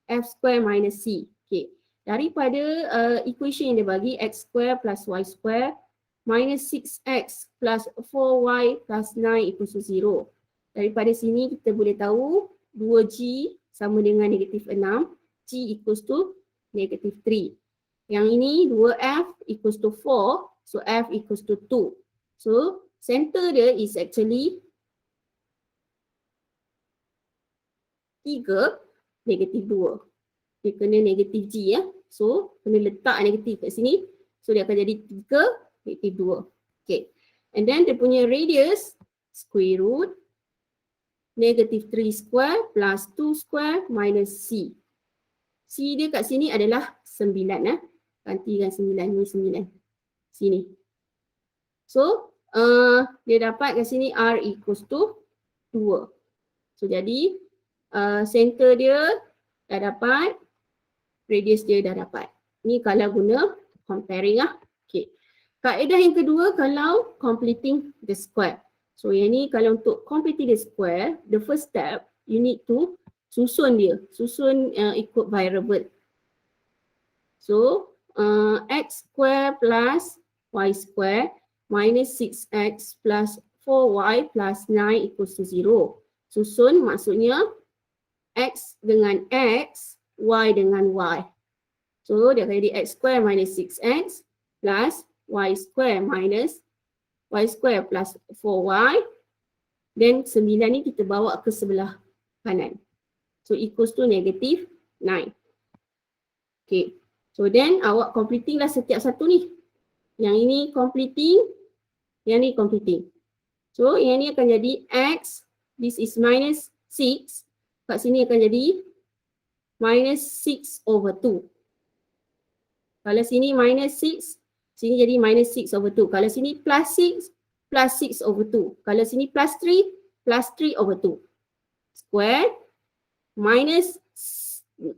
F square minus C. Okay. Daripada equation yang dia bagi, X square plus Y square minus 6X plus 4Y plus 9 equals to 0. Daripada sini kita boleh tahu 2G sama dengan negatif 6, G equals to negatif 3. Yang ini 2F equals to 4, so F equals to 2. So center dia is actually 3, negatif 2. Dia kena negatif G ya. So kena letak negatif kat sini. So dia akan jadi 3, negatif 2. Okay. And then dia punya radius square root negatif 3 square plus 2 square minus C. C dia kat sini adalah 9 Gantikan 9 ni 9. Sini. So dia dapat kat sini R equals to 2. So jadi center dia dah dapat, radius dia dah dapat. Ni kalau guna comparing lah. Okay. Kaedah yang kedua kalau completing the square. So yang ni kalau untuk completing the square, the first step you need to susun dia. Susun ikut variable. So x square plus y square minus 6x plus 4y plus 9 equals to 0. Susun maksudnya x dengan x, y dengan y. So dia akan jadi x square minus 6x plus y square minus y square plus 4y. Then 9 ni kita bawa ke sebelah kanan. So equals to negative 9. Okay. So then awak completing lah setiap satu ni. Yang ini completing, yang ni completing. So yang ni akan jadi x, this is minus 6. Kat sini akan jadi minus 6 over 2. Kalau sini minus 6, sini jadi minus 6 over 2. Kalau sini plus 6, plus 6 over 2. Kalau sini plus 3 over 2. Square minus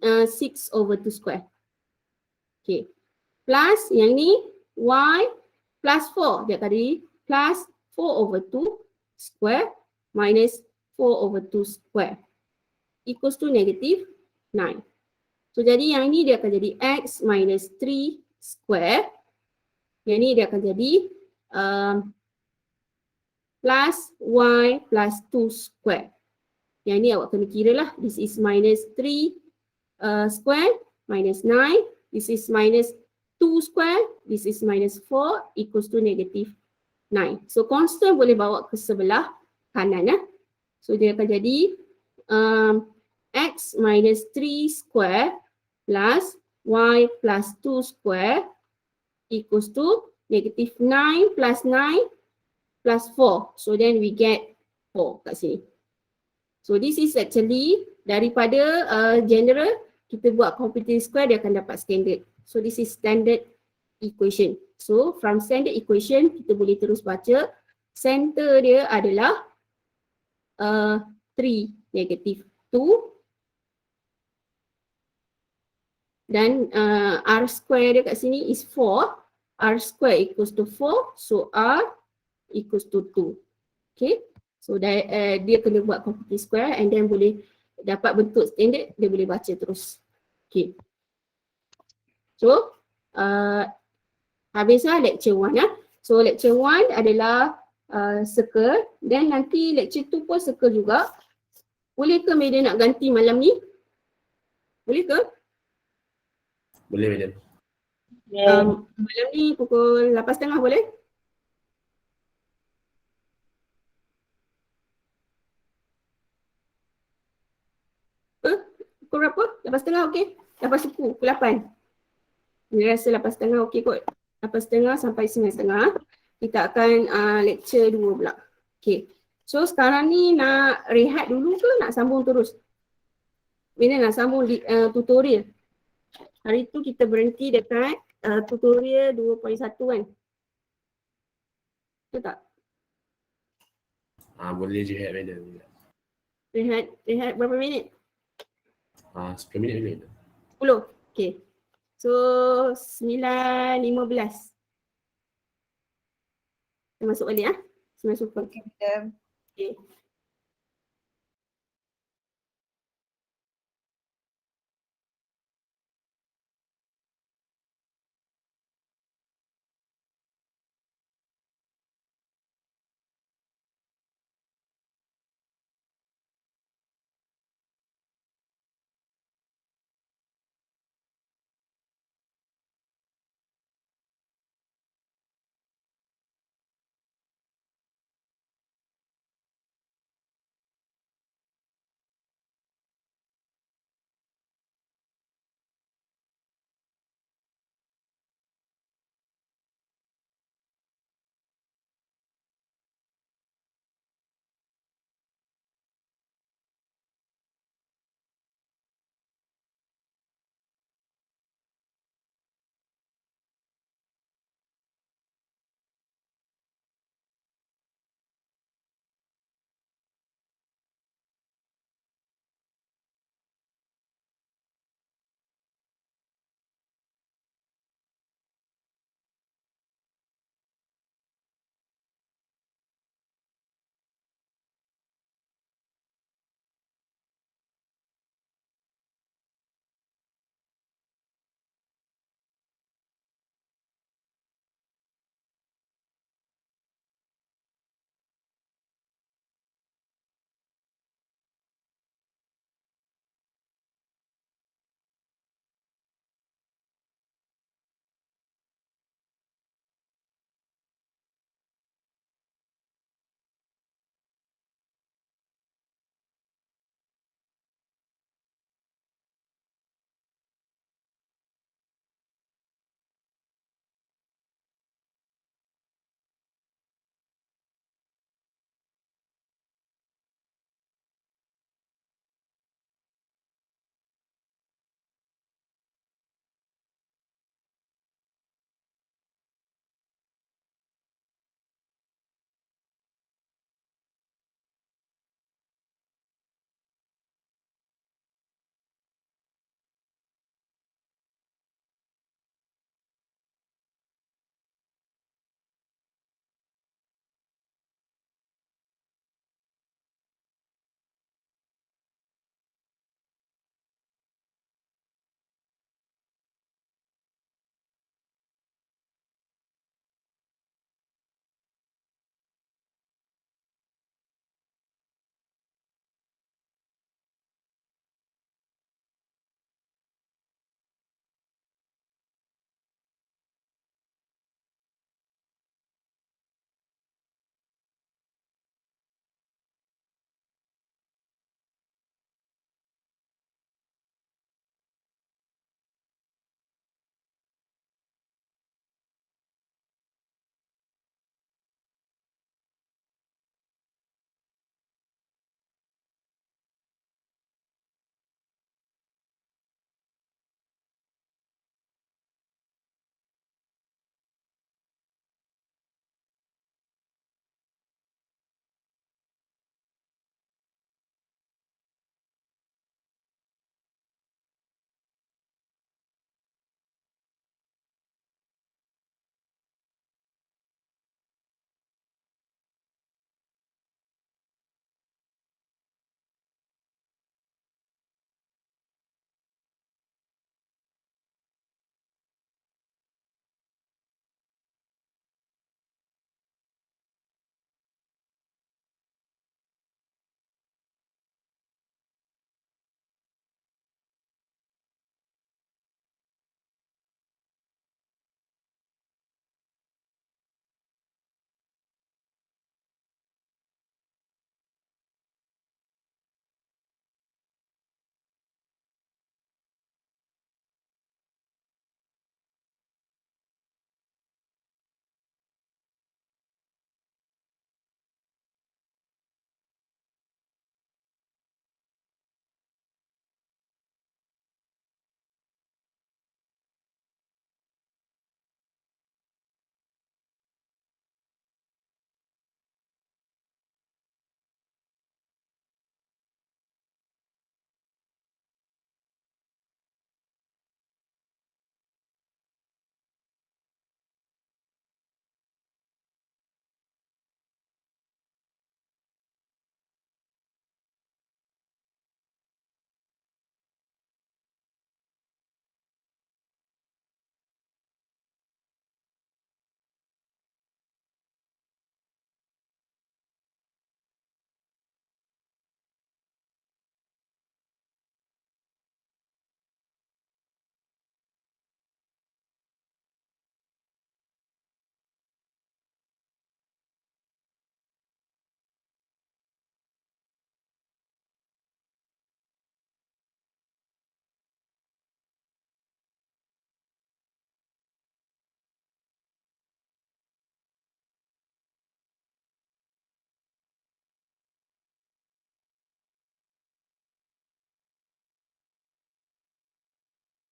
6 over 2 square. Okay. Plus yang ni y plus 4. Dia akan jadi plus 4 over 2 square minus 4 over 2 square. Equals to negative 9. So jadi yang ni dia akan jadi x minus 3 square. Yang ni dia akan jadi plus y plus 2 square. Yang ni awak kena kira lah. This is minus 3 square minus 9. This is minus 2 square. This is minus 4 equals to negative 9. So constant boleh bawa ke sebelah kanan . So dia akan jadi x minus 3 square plus y plus 2 square equals to negative 9 plus 9 plus 4. So then we get 4 kat sini. So this is actually daripada general kita buat completing square dia akan dapat standard. So this is standard equation. So from standard equation kita boleh terus baca center dia adalah 3 negative 2 dan r square dia kat sini is 4. R square equals to 4, so r equals to 2. Okay, so dia kena buat completing square and then boleh dapat bentuk standard, dia boleh baca terus. Okay, so habislah lecture 1 . So lecture 1 adalah circle, then nanti lecture 2 pun circle juga. Boleh ke Madam nak ganti malam ni? Boleh ke? Boleh Madam. Malam ni pukul 8.30 boleh? Pukul berapa? 8.30 okey? Lepas suku, pukul 8. Dia rasa 8.30 okey kot. 8.30 sampai 9.30. Kita akan lecture 2 pula. Okey. So sekarang ni nak rehat dulu ke nak sambung terus? Bila nak sambung tutorial? Hari tu kita berhenti dekat tutorial 2.1 kan? Betul tak? Boleh je rehat Madam. Rehat berapa minit? 10 minit boleh Madam. 10. Okay. So 9.15. Kita masuk balik . 9 super. Okay, Madam. Okay.